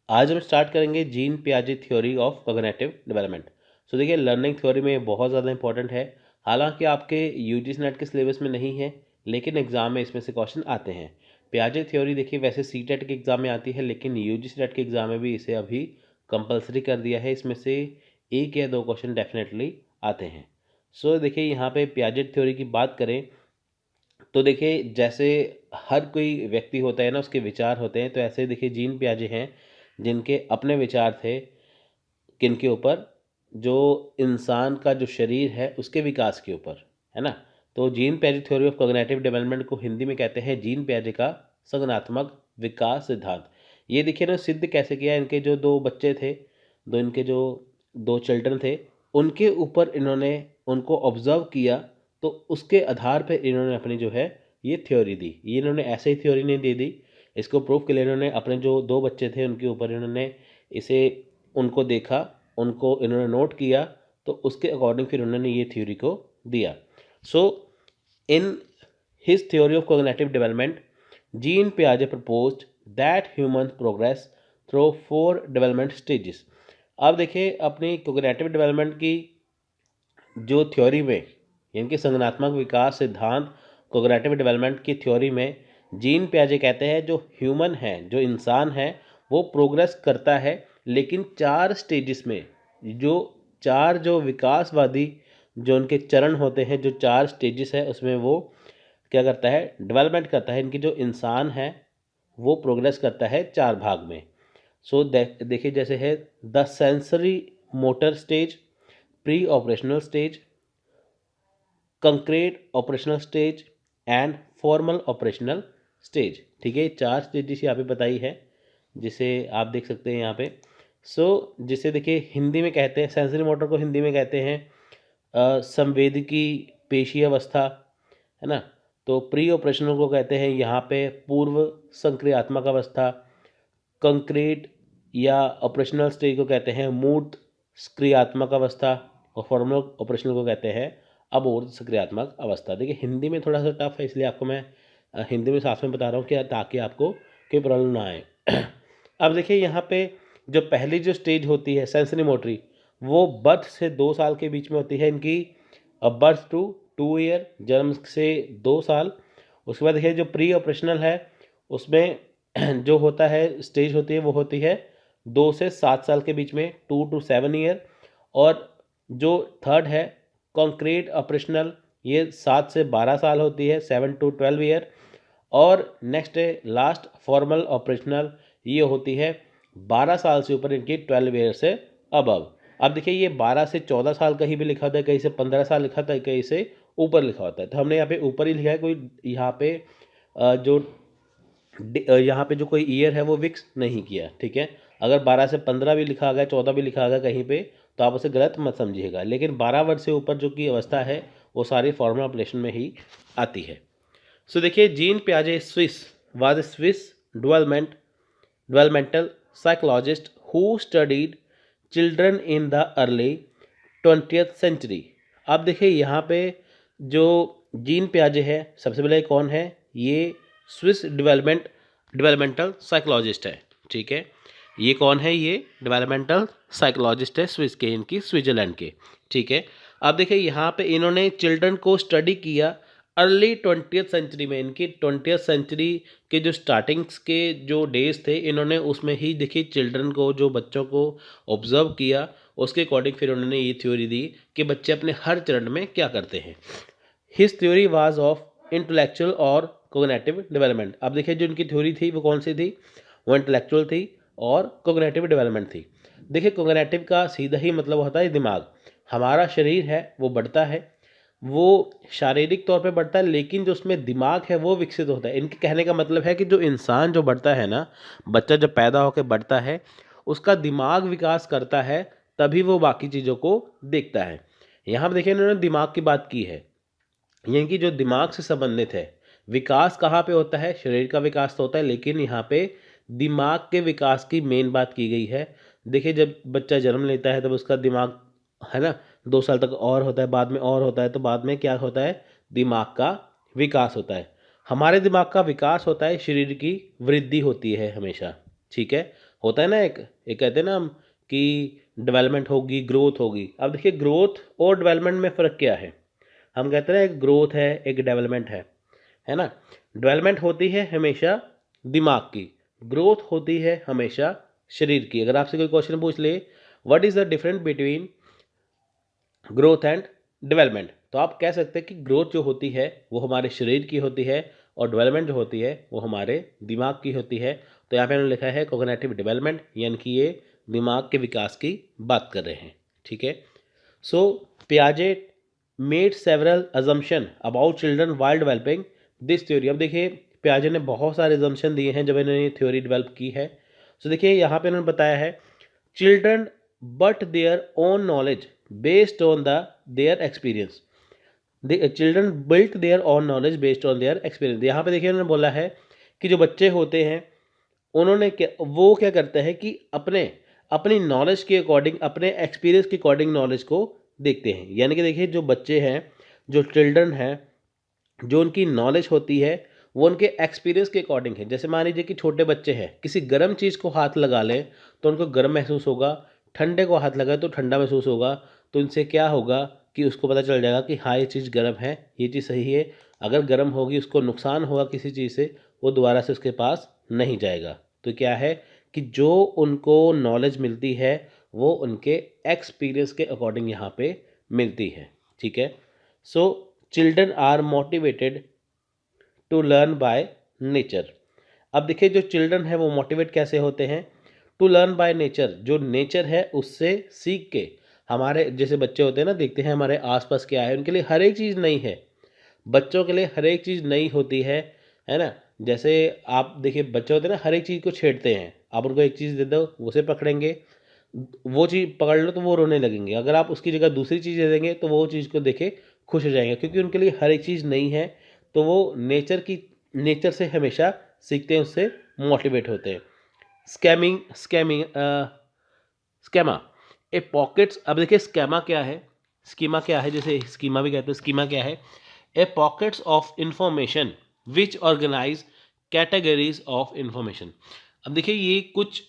आज हम स्टार्ट करेंगे जीन पियाजे theory of cognitive development. So देखिए, लर्निंग थ्योरी में बहुत ज़्यादा इंपॉर्टेंट है। हालांकि आपके यूजीसी नेट के सिलेबस में नहीं है, लेकिन एग्जाम में इसमें से क्वेश्चन आते हैं। पियाजे थ्योरी देखिए वैसे सीटेट के एग्ज़ाम में आती है, लेकिन यूजीसी नेट के एग्ज़ाम में भी इसे अभी कंपलसरी कर दिया है। इसमें से एक या दो क्वेश्चन डेफिनेटली आते हैं। सो देखिए, यहाँ पे पियाजे थ्योरी की बात करें तो देखिए, जैसे हर कोई व्यक्ति होता है ना, उसके विचार होते हैं। तो ऐसे देखिए, जीन पियाजे हैं जिनके अपने विचार थे किनके ऊपर, जो इंसान का जो शरीर है उसके विकास के ऊपर, है ना। तो जीन पियाजे थ्योरी ऑफ कॉग्निटिव डेवलपमेंट को हिंदी में कहते हैं जीन पियाजे का संज्ञानात्मक विकास सिद्धांत। ये देखिए ना, सिद्ध कैसे किया। इनके जो दो बच्चे थे, इनके जो दो चिल्ड्रन थे, उनके ऊपर इन्होंने उनको ऑब्जर्व किया। तो उसके आधार पर इन्होंने अपनी जो है ये थ्योरी दी। ये इन्होंने ऐसे ही थ्योरी नहीं दे दी, इसको प्रूफ के लिए इन्होंने अपने जो दो बच्चे थे उनके ऊपर इन्होंने इसे उनको देखा, उनको इन्होंने नोट किया, तो उसके अकॉर्डिंग फिर उन्होंने ये थ्योरी को दिया। So in his theory of cognitive development, Jean पियाजे proposed that human progress through 4 development stages. अब देखिए, अपनी कॉग्निटिव डेवलपमेंट की जो थ्योरी में, यानी कि संज्ञानात्मक विकास सिद्धांत कॉग्निटिव डेवलपमेंट की थ्योरी में, जीन पियाजे कहते हैं जो ह्यूमन है, जो इंसान है, वो प्रोग्रेस करता है, लेकिन 4 स्टेजेस में। जो 4 जो विकासवादी जो उनके चरण होते हैं, जो 4 स्टेजेस है, उसमें वो क्या करता है, डेवलपमेंट करता है। इनकी जो इंसान है वो प्रोग्रेस करता है 4 भाग में। सो देखिए, जैसे है the sensory motor stage, pre operational stage, concrete operational stage and formal operational stage. ठीक है, 4 स्टेजेस यहाँ पे बताई है, जिसे आप देख सकते हैं यहाँ पे। जिसे देखिए हिंदी में कहते हैं, सेंसरी मोटर को हिंदी में कहते हैं संवेदकी पेशी अवस्था, है ना। तो प्री ऑपरेशनल को कहते हैं यहाँ पे पूर्व संक्रियात्मक अवस्था। कंक्रीट या ऑपरेशनल स्टेज को कहते हैं मूर्त सक्रियात्मक अवस्था। और फॉर्मल ऑपरेशनल को कहते हैं अमूर्त सक्रियात्मक अवस्था। देखिए, हिंदी में थोड़ा सा टफ है, इसलिए आपको मैं हिंदी में साथ में बता रहा हूँ कि ताकि आपको कोई प्रॉब्लम ना आए। अब देखिए, यहाँ पे जो पहली जो स्टेज होती है सेंसरी मोटरी, वो बर्थ से 2 साल के बीच में होती है इनकी। बर्थ टू 2 ईयर, जन्म से 2 साल। उसके बाद देखिए, जो प्री ऑपरेशनल है उसमें जो होता है स्टेज होती है, वो होती है 2 से 7 साल के बीच में, 2 to 7 ईयर। और जो थर्ड है कॉन्क्रीट ऑपरेशनल, ये 7 से 12 साल होती है, 7 to 12 ईयर। और नेक्स्ट है लास्ट फॉर्मल ऑपरेशनल, ये होती है 12 साल से ऊपर, इनकी 12 ईयर से अबव। अब देखिए, ये 12 से 14 साल कहीं भी लिखा होता है, कहीं से 15 साल लिखा होता है, कहीं से ऊपर लिखा होता है। तो हमने यहाँ पे ऊपर ही लिखा है, कोई यहाँ पे यहाँ पे जो कोई ईयर है वो फिक्स नहीं किया। ठीक है, अगर 12 से 15 भी लिखा गया, 14 भी लिखा गया कहीं पे, तो आप उसे गलत मत समझिएगा। लेकिन 12 वर्ष से ऊपर जो की अवस्था है वो सारी फॉर्मल ऑपरेशन में ही आती है। सो देखिए, जीन पियाजे Swiss was a Swiss developmental psychologist who studied children in the early 20th century. अब देखिए, यहाँ पे जो जीन पियाजे है, सबसे पहले कौन है, ये स्विस डेवलपमेंटल साइकोलॉजिस्ट है। ठीक है, ये कौन है, ये डेवलपमेंटल साइकोलॉजिस्ट है स्विस के, इनकी स्विट्जरलैंड के। ठीक है, अब देखिए, यहाँ पे इन्होंने चिल्ड्रन को स्टडी किया अर्ली 20th सेंचुरी में। इनकी 20th सेंचुरी के जो स्टार्टिंग्स के जो डेज थे, इन्होंने उसमें ही देखिए चिल्ड्रन को, जो बच्चों को ऑब्जर्व किया, उसके अकॉर्डिंग फिर उन्होंने ये थ्योरी दी कि बच्चे अपने हर चरण में क्या करते हैं। His theory was of intellectual और कोग्निटिव डेवलपमेंट। अब देखिए, जो इनकी थ्योरी थी वो कौन सी थी, वो इंटेलेक्चुअल थी और कोग्निटिव डेवलपमेंट थी। देखिए, कोग्निटिव का सीधा ही मतलब होता है दिमाग। हमारा शरीर है वो बढ़ता है, वो शारीरिक तौर पे बढ़ता है, लेकिन जो उसमें दिमाग है वो विकसित होता है। इनके कहने का मतलब है कि जो इंसान जो बढ़ता है ना, बच्चा जब पैदा होकर बढ़ता है, उसका दिमाग विकास करता है, तभी वो बाकी चीज़ों को देखता है। यहाँ पर देखिए, इन्होंने दिमाग की बात की है, यानी कि जो दिमाग से संबंधित है। विकास कहाँ पे होता है, शरीर का विकास तो होता है, लेकिन यहाँ पे दिमाग के विकास की मेन बात की गई है। देखिए, जब बच्चा जन्म लेता है तब उसका दिमाग, है ना, 2 साल तक और होता है, बाद में और होता है, तो बाद में क्या होता है, दिमाग का विकास होता है। हमारे दिमाग का विकास होता है, शरीर की वृद्धि होती है हमेशा। ठीक है, होता है ना एक कहते हैं ना हम कि डेवलपमेंट होगी, ग्रोथ होगी। अब देखिए ग्रोथ और डेवलपमेंट में फ़र्क क्या है। हम कहते हैं ना एक ग्रोथ है, एक डेवलपमेंट है ना। डेवलपमेंट होती है हमेशा दिमाग की, ग्रोथ होती है हमेशा शरीर की। अगर आपसे कोई क्वेश्चन पूछ ले what is the difference between growth and development, तो आप कह सकते हैं कि ग्रोथ जो होती है वो हमारे शरीर की होती है और डेवलपमेंट जो होती है वो हमारे दिमाग की होती है। तो यहाँ पे उन्होंने लिखा है कोग्निटिव डेवलपमेंट, यानी कि ये दिमाग के विकास की बात कर रहे हैं। ठीक है, सो पियाजे made several assumption about children while developing this theory. अब देखिए पियाजे ने बहुत सारे अजम्पशन दिए हैं जब इन्होंने ये थ्योरी डेवलप की है। सो देखिए यहाँ पे उन्होंने बताया है children but their own knowledge based on their experience. Children built their own knowledge based on their experience. यहाँ पे देखिए उन्होंने बोला है कि जो बच्चे होते हैं उन्होंने क्या करते हैं कि अपनी नॉलेज के अकॉर्डिंग, अपने एक्सपीरियंस के अकॉर्डिंग नॉलेज को देखते हैं। यानी कि देखिए जो बच्चे हैं, जो चिल्ड्रन हैं, जो उनकी नॉलेज होती है वो उनके एक्सपीरियंस के अकॉर्डिंग है। जैसे मान लीजिए कि छोटे बच्चे हैं, किसी गर्म चीज़ को हाथ लगा लें तो उनको गर्म महसूस होगा, ठंडे को हाथ लगाए तो ठंडा महसूस होगा। तो इनसे क्या होगा कि उसको पता चल जाएगा कि हाँ ये चीज़ गर्म है, ये चीज़ सही है। अगर गर्म होगी, उसको नुकसान होगा किसी चीज़ से, वो दोबारा से उसके पास नहीं जाएगा। तो क्या है कि जो उनको नॉलेज मिलती है वो उनके एक्सपीरियंस के अकॉर्डिंग यहाँ पे मिलती है। ठीक है, so children are motivated to learn by nature. अब देखिए जो चिल्ड्रन है वो मोटिवेट कैसे होते हैं, टू लर्न बाय नेचर, जो नेचर है उससे सीख के। हमारे जैसे बच्चे होते हैं ना, देखते हैं हमारे आसपास क्या है, उनके लिए हर एक चीज़ नई है। बच्चों के लिए हर एक चीज़ नई होती है ना। जैसे आप देखिए बच्चे होते हैं ना, हर एक चीज़ को छेड़ते हैं। आप उनको एक चीज़ दे दो, उसे पकड़ेंगे, वो चीज़ पकड़ लो तो वो रोने लगेंगे। अगर आप उसकी जगह दूसरी चीज़ दे देंगे तो वो चीज़ को देखे खुश हो जाएंगे, क्योंकि उनके लिए हर एक चीज़ नई है। तो वो नेचर से हमेशा सीखते हैं, उससे मोटिवेट होते हैं। स्कैमिंग स्कैमिंग स्कैमा ए पॉकेट्स। अब देखिए स्कैमा क्या है, स्कीमा क्या है, जैसे स्कीमा भी कहते हैं, स्कीमा क्या है, a pockets of information which organize categories of information. अब देखिए ये कुछ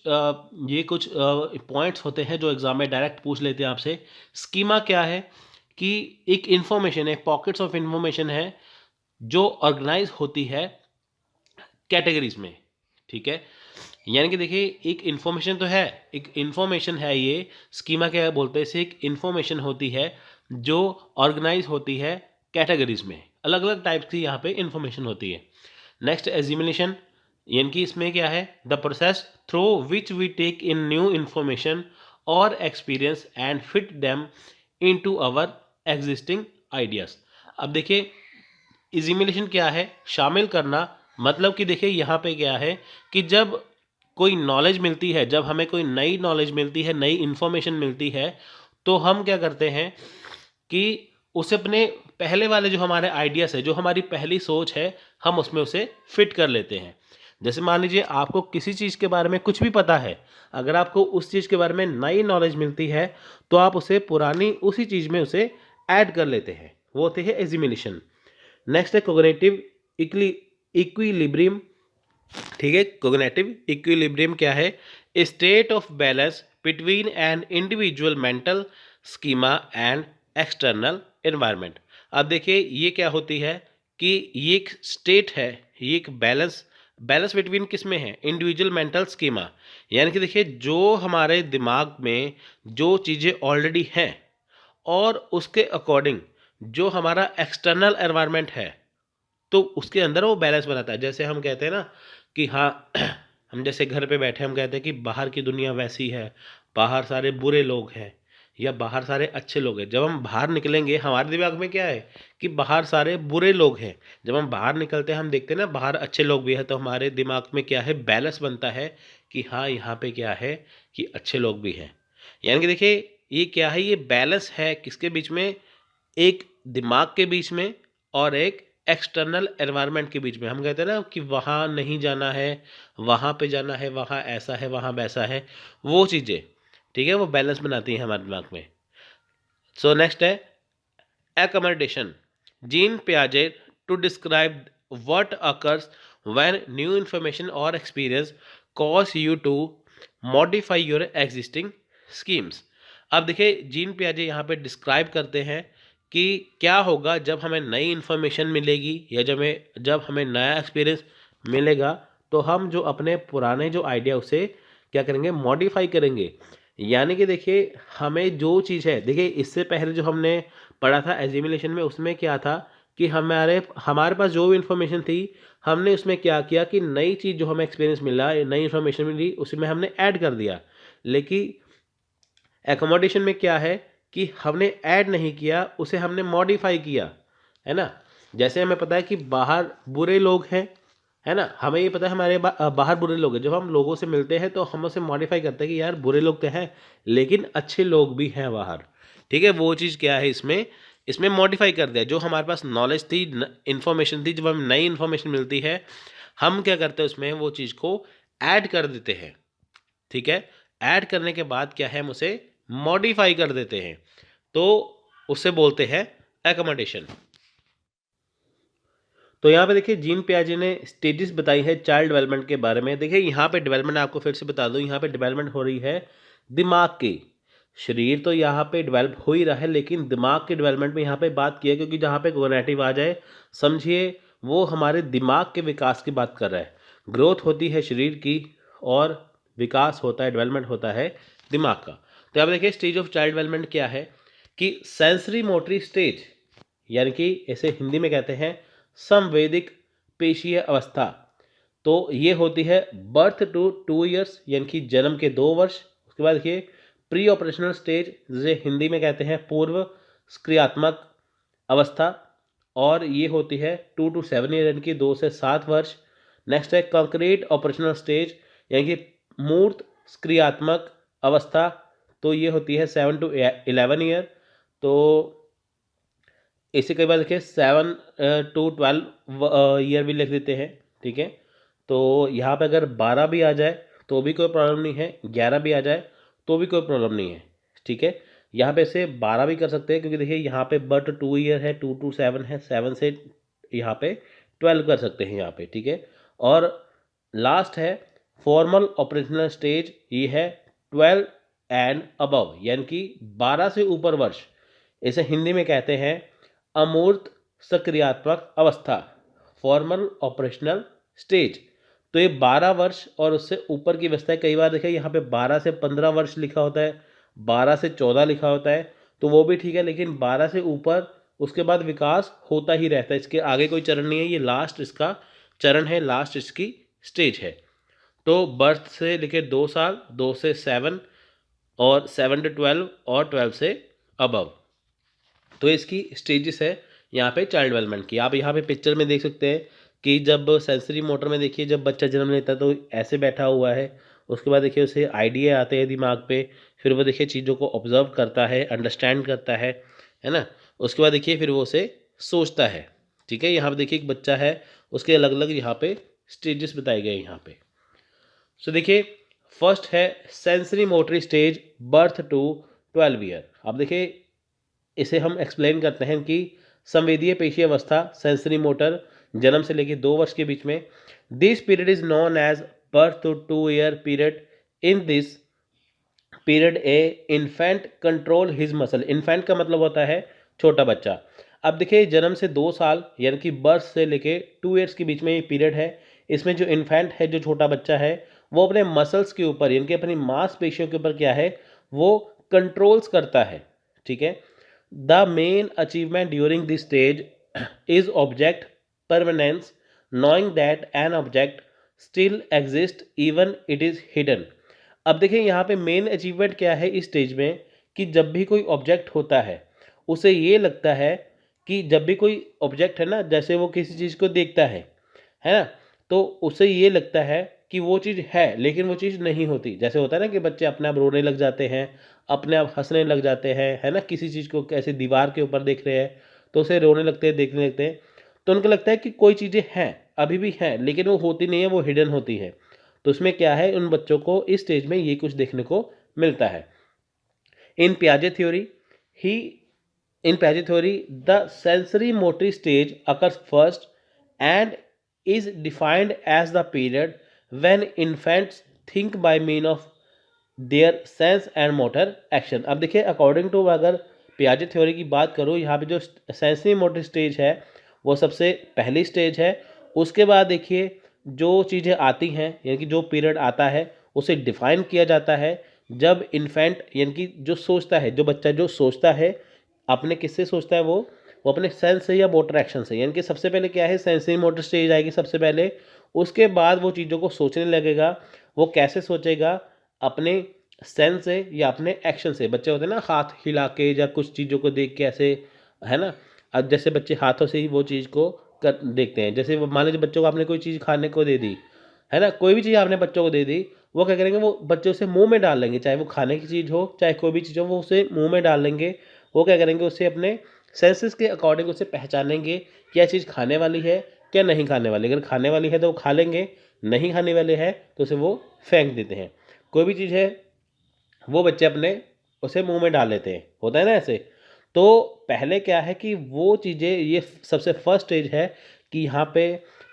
पॉइंट्स होते हैं जो एग्जाम में डायरेक्ट पूछ लेते हैं आपसे। स्कीमा क्या है कि एक इंफॉर्मेशन है, पॉकेट्स ऑफ इंफॉर्मेशन है जो ऑर्गेनाइज होती है कैटेगरीज में। ठीक है, यानी कि देखिए एक इन्फॉर्मेशन तो है, एक इन्फॉर्मेशन है, ये स्कीमा क्या बोलते हैं इसे, एक इन्फॉर्मेशन होती है जो ऑर्गेनाइज होती है कैटेगरीज में। अलग अलग टाइप की यहाँ पे इन्फॉर्मेशन होती है। नेक्स्ट एजिमुलेशन, यानी कि इसमें क्या है, the process through which we take in new information और experience and fit them into our existing ideas. अब देखिए इजिमुलेशन क्या है, शामिल करना। मतलब कि देखिए यहाँ पे क्या है कि जब कोई नॉलेज मिलती है, जब हमें कोई नई नॉलेज मिलती है, नई इन्फॉर्मेशन मिलती है, तो हम क्या करते हैं कि उसे अपने पहले वाले जो हमारे आइडियाज़ है, जो हमारी पहली सोच है, हम उसमें उसे फिट कर लेते हैं। जैसे मान लीजिए आपको किसी चीज़ के बारे में कुछ भी पता है, अगर आपको उस चीज़ के बारे में नई नॉलेज मिलती है तो आप उसे पुरानी उसी चीज़ में उसे ऐड कर लेते हैं, वो होती है एजिमुलेशन। नेक्स्ट है कोग्निटिव इक्विलिब्रियम। ठीक है, कोग्निटिव इक्विलिब्रियम क्या है, a state of balance between an individual mental schema and external environment. अब देखिए ये क्या होती है कि ये एक स्टेट है, ये एक बैलेंस बिटवीन किस में है, इंडिविजुअल मेंटल स्कीमा। यानी कि देखिए जो हमारे दिमाग में जो चीज़ें ऑलरेडी हैं और उसके अकॉर्डिंग जो हमारा एक्सटर्नल एनवायरनमेंट है, तो उसके अंदर वो बैलेंस बनाता है। जैसे हम कहते हैं ना कि हाँ हम जैसे घर पे बैठे हम कहते हैं कि बाहर की दुनिया वैसी है, बाहर सारे बुरे लोग हैं या बाहर सारे अच्छे लोग हैं। जब हम बाहर निकलेंगे हमारे दिमाग में क्या है कि बाहर सारे बुरे लोग हैं। जब हम बाहर निकलते हैं हम देखते हैं ना बाहर अच्छे लोग भी हैं, तो हमारे दिमाग में क्या है, बैलेंस बनता है कि हाँ यहाँ पे क्या है कि अच्छे लोग भी हैं। यानी कि देखिए ये क्या है, ये बैलेंस है किसके बीच में, एक दिमाग के बीच में और एक एक्सटर्नल एनवायरनमेंट के बीच में। हम कहते हैं ना कि वहाँ नहीं जाना है, वहाँ पे जाना है, वहाँ ऐसा है, वहाँ वैसा है, वो चीज़ें ठीक है वो बैलेंस बनाती हैं हमारे दिमाग में। सो नेक्स्ट है accommodation. Jean Piaget to describe what occurs when new information or experience cause you to modify your existing schemes. अब देखिए जीन पियाजे यहाँ पे डिस्क्राइब करते हैं कि क्या होगा जब हमें नई इन्फॉर्मेशन मिलेगी या जब हमें नया एक्सपीरियंस मिलेगा, तो हम जो अपने पुराने जो आइडिया उसे क्या करेंगे, मॉडिफाई करेंगे। यानी कि देखिए हमें जो चीज़ है, देखिए इससे पहले जो हमने पढ़ा था एजिमुलेशन में, उसमें क्या था कि हमारे हमारे पास जो भी इन्फॉर्मेशन थी, हमने उसमें क्या किया कि नई चीज़ जो हमें एक्सपीरियंस मिला, नई इन्फॉर्मेशन मिली, उसमें हमने ऐड कर दिया। लेकिन एकोमोडेशन में क्या है कि हमने ऐड नहीं किया, उसे हमने मॉडिफाई किया, है ना। जैसे हमें पता है कि बाहर बुरे लोग हैं, है ना, हमें ये पता है हमारे बाहर बुरे लोग हैं। जब हम लोगों से मिलते हैं तो हम उसे मॉडिफाई करते हैं कि यार बुरे लोग तो हैं लेकिन अच्छे लोग भी हैं बाहर, ठीक है। वो चीज़ क्या है, इसमें इसमें मॉडिफाई कर दिया। जो हमारे पास नॉलेज थी, इन्फॉर्मेशन थी, जब हमें नई इन्फॉर्मेशन मिलती है, हम क्या करते हैं, उसमें वो चीज़ को ऐड कर देते हैं, ठीक है। ऐड करने के बाद क्या है, हम उसे मॉडिफाई कर देते हैं, तो उसे बोलते हैं एकोमोडेशन। तो यहाँ पे देखिए जीन पियाजे ने स्टेजेस बताई है चाइल्ड डेवलपमेंट के बारे में। देखिए यहाँ पे डेवलपमेंट आपको फिर से बता दूँ, यहाँ पे डेवलपमेंट हो रही है दिमाग की। शरीर तो यहाँ पे डेवलप हो ही रहा है, लेकिन दिमाग के डेवलपमेंट में यहाँ पे बात की है, क्योंकि जहाँ पे कोग्निटिव आ जाए, समझिए वो हमारे दिमाग के विकास की बात कर रहा है। ग्रोथ होती है शरीर की और विकास होता है, डेवलपमेंट होता है दिमाग का। तो यहाँ पे देखिए स्टेज ऑफ चाइल्ड डेवलपमेंट क्या है कि सेंसरी मोटरी स्टेज, यानी कि इसे हिंदी में कहते हैं संवेदिक पेशीय अवस्था। तो ये होती है बर्थ टू 2 ईयर्स, यानी कि जन्म के 2 वर्ष। उसके बाद देखिए प्री ऑपरेशनल स्टेज, जिसे हिंदी में कहते हैं पूर्व सक्रियात्मक अवस्था, और ये होती है 2 to 7 ईयर, यानी कि 2 से 7 वर्ष। नेक्स्ट है कंक्रीट ऑपरेशनल स्टेज, यानी कि मूर्त सक्रियात्मक अवस्था, तो ये होती है 7 to 11 ईयर। तो इसे कई बार देखिए 7 to 12 ईयर भी लिख देते हैं, ठीक है। तो यहाँ पे अगर 12 भी आ जाए तो भी कोई प्रॉब्लम नहीं है, 11 भी आ जाए तो भी कोई प्रॉब्लम नहीं है, ठीक है। यहाँ पे से 12 भी कर सकते हैं, क्योंकि देखिए यहाँ पे बट 2 ईयर है, 2 to 7 है, 7 से यहाँ पे 12 कर सकते हैं यहाँ पे, ठीक है। और लास्ट है फॉर्मल ऑपरेशनल स्टेज, ये है 12 एंड अबव, यानी कि 12 से ऊपर वर्ष। इसे हिंदी में कहते हैं अमूर्त सक्रियात्मक अवस्था, फॉर्मल ऑपरेशनल स्टेज। तो ये 12 वर्ष और उससे ऊपर की अवस्था है। कई बार देखिए यहाँ पे 12 से 15 वर्ष लिखा होता है, 12 से 14 लिखा होता है, तो वो भी ठीक है, लेकिन 12 से ऊपर उसके बाद विकास होता ही रहता है। इसके आगे कोई चरण नहीं है, ये लास्ट इसका चरण है, लास्ट इसकी स्टेज है। तो बर्थ से लेके 2 साल, 2 से 7, और 7 to 12, और 12 से अबव। तो इसकी स्टेजेस है यहाँ पे चाइल्ड डेवलपमेंट की। आप यहाँ पे पिक्चर में देख सकते हैं कि जब सेंसरी मोटर में देखिए जब बच्चा जन्म लेता है तो ऐसे बैठा हुआ है। उसके बाद देखिए उसे आइडिया आते हैं दिमाग पे, फिर वो देखिए चीज़ों को ऑब्जर्व करता है, अंडरस्टैंड करता है ना। उसके बाद देखिए फिर वो उसे सोचता है, ठीक है। यहाँ पे देखिए एक बच्चा है, उसके अलग अलग यहाँ पे स्टेजेस बताए गए यहाँ पे। सो देखिए फर्स्ट है सेंसरी मोटरी स्टेज, बर्थ टू 12 ईयर। अब देखिए इसे हम एक्सप्लेन करते हैं कि संवेदीय पेशी अवस्था, सेंसरी मोटर, जन्म से लेकर 2 वर्ष के बीच में। This period is known as birth to 2 year period. In this period a infant control his muscle. Infant का मतलब होता है छोटा बच्चा। अब देखिए जन्म से 2 साल यानी कि बर्थ से लेके 2 ईयर्स के बीच में ये पीरियड है। इसमें जो इन्फेंट है, जो छोटा बच्चा है, वो अपने मसल्स के ऊपर यानी कि अपनी मांसपेशियों के ऊपर क्या है, वो कंट्रोल्स करता है, ठीक है। The main achievement during this stage is object permanence, knowing that an object still exist even it is hidden. अब देखिए यहाँ पे मेन अचीवमेंट क्या है इस स्टेज में, कि जब भी कोई ऑब्जेक्ट होता है उसे ये लगता है कि जब भी कोई ऑब्जेक्ट है ना, जैसे वो किसी चीज़ को देखता है ना, तो उसे ये लगता है कि वो चीज़ है लेकिन वो चीज़ नहीं होती। जैसे होता है ना कि बच्चे अपने आप रोने लग जाते हैं, अपने आप हंसने लग जाते हैं, है ना, किसी चीज़ को कैसे दीवार के ऊपर देख रहे हैं तो उसे रोने लगते हैं, देखने लगते हैं, तो उनको लगता है कि कोई चीज़ें हैं, अभी भी हैं, लेकिन वो होती नहीं है, वो हिडन होती है। तो उसमें क्या है, उन बच्चों को इस स्टेज में ये कुछ देखने को मिलता है। इन पियाजे थ्योरी ही In Piaget theory, the sensory motor stage occurs first and is defined as the period when infants think by mean of their sense and motor action. अब देखिए अकॉर्डिंग टू अगर पियाजे थ्योरी की बात करूँ, यहाँ पे जो सेंसरी मोटर स्टेज है वो सबसे पहली स्टेज है। उसके बाद देखिए जो चीज़ें आती हैं, यानी कि जो पीरियड आता है उसे डिफाइन किया जाता है जब इन्फेंट यानी कि जो सोचता है, जो बच्चा जो सोचता है अपने किससे सोचता है, वो अपने सेंस से या मोटर एक्शन से। यानी कि सबसे पहले क्या है, सेंसरी मोटर स्टेज आएगी सबसे पहले, उसके बाद वो चीज़ों को सोचने लगेगा। वो कैसे सोचेगा, अपने सेंस से या अपने एक्शन से। बच्चे होते हैं ना हाथ हिला के या कुछ चीज़ों को देख के ऐसे, है ना। अब जैसे बच्चे हाथों से ही वो चीज़ को कर देखते हैं। जैसे मान लीजिए बच्चों को आपने कोई चीज़ खाने को दे दी, है ना, कोई भी चीज़ आपने बच्चों को दे दी, वो क्या करेंगे, वो बच्चे उसे मुंह में डाल लेंगे, चाहे वो खाने की चीज़ हो चाहे कोई भी चीज़ हो, वो उसे मुंह में डाल लेंगे। वो क्या करेंगे, उसे अपने सेंसेस के अकॉर्डिंग उसे पहचानेंगे क्या चीज़ खाने वाली है क्या नहीं खाने वाली। अगर खाने वाली है तो वो खा लेंगे, नहीं खाने वाले है तो उसे वो फेंक देते हैं। कोई भी चीज़ है वो बच्चे अपने उसे मुंह में डाल लेते हैं, होता है ना ऐसे। तो पहले क्या है कि वो चीज़ें, ये सबसे फर्स्ट स्टेज है कि यहाँ पे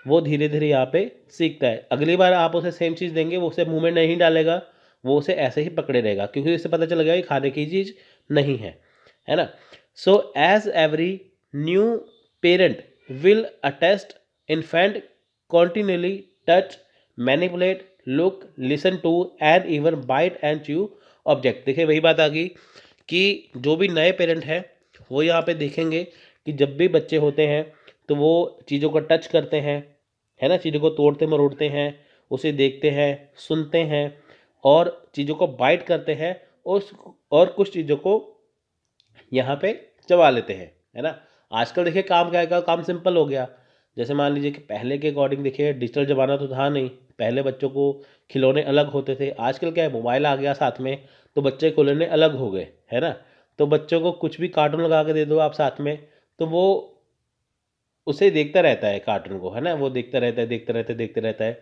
वो धीरे धीरे यहाँ पे सीखता है। अगली बार आप उसे सेम चीज़ देंगे, वो उसे मुंह में नहीं डालेगा, वो उसे ऐसे ही पकड़े रहेगा, क्योंकि इससे पता चल गया कि खाने की चीज़ नहीं है ना। So as every new parent will attest infant continually touch, manipulate, look, listen to and even bite and chew object. देखिए वही बात आ गई कि जो भी नए पेरेंट हैं वो यहाँ पे देखेंगे कि जब भी बच्चे होते हैं तो वो चीज़ों को टच करते हैं, है ना, चीज़ों को तोड़ते मरोड़ते हैं, उसे देखते हैं, सुनते हैं और चीज़ों को बाइट करते हैं, उस और कुछ चीज़ों को यहाँ पे चबा लेते हैं, है ना। आजकल देखिए काम क्या है, काम सिंपल हो गया। जैसे मान लीजिए कि पहले के अकॉर्डिंग देखिए डिजिटल ज़माना तो था नहीं, पहले बच्चों को खिलौने अलग होते थे। आजकल क्या है, मोबाइल आ गया साथ में, तो बच्चे खिलौने अलग हो गए, है ना। तो बच्चों को कुछ भी कार्टून लगा के दे दो आप साथ में, तो वो उसे देखता रहता है कार्टून को, है ना, वो देखता रहता है, देखता रहता है, देखते रहता है।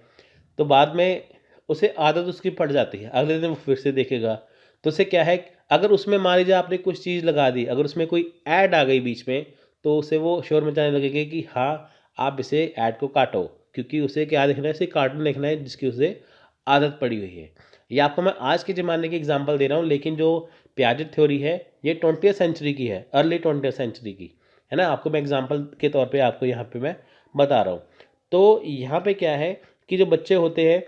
तो बाद में उसे आदत उसकी पड़ जाती है, अगले दिन वो फिर से देखेगा। तो उससे क्या है, अगर उसमें मान लीजिए आपने कुछ चीज़ लगा दी, अगर उसमें कोई ऐड आ गई बीच में, तो उसे वो शोर मचाने लगेगी कि हाँ, आप इसे ऐड को काटो, क्योंकि उसे क्या देखना है, इसे कार्टून देखना है जिसकी उसे आदत पड़ी हुई है। ये आपको मैं आज के ज़माने की एग्जांपल दे रहा हूँ, लेकिन जो पियाजे थ्योरी है ये 20वीं सेंचुरी की है, अर्ली 20वीं सेंचुरी की, है ना। आपको मैं एग्जांपल के तौर पे आपको यहाँ पे मैं बता रहा हूँ। तो यहाँ पे क्या है कि जो बच्चे होते हैं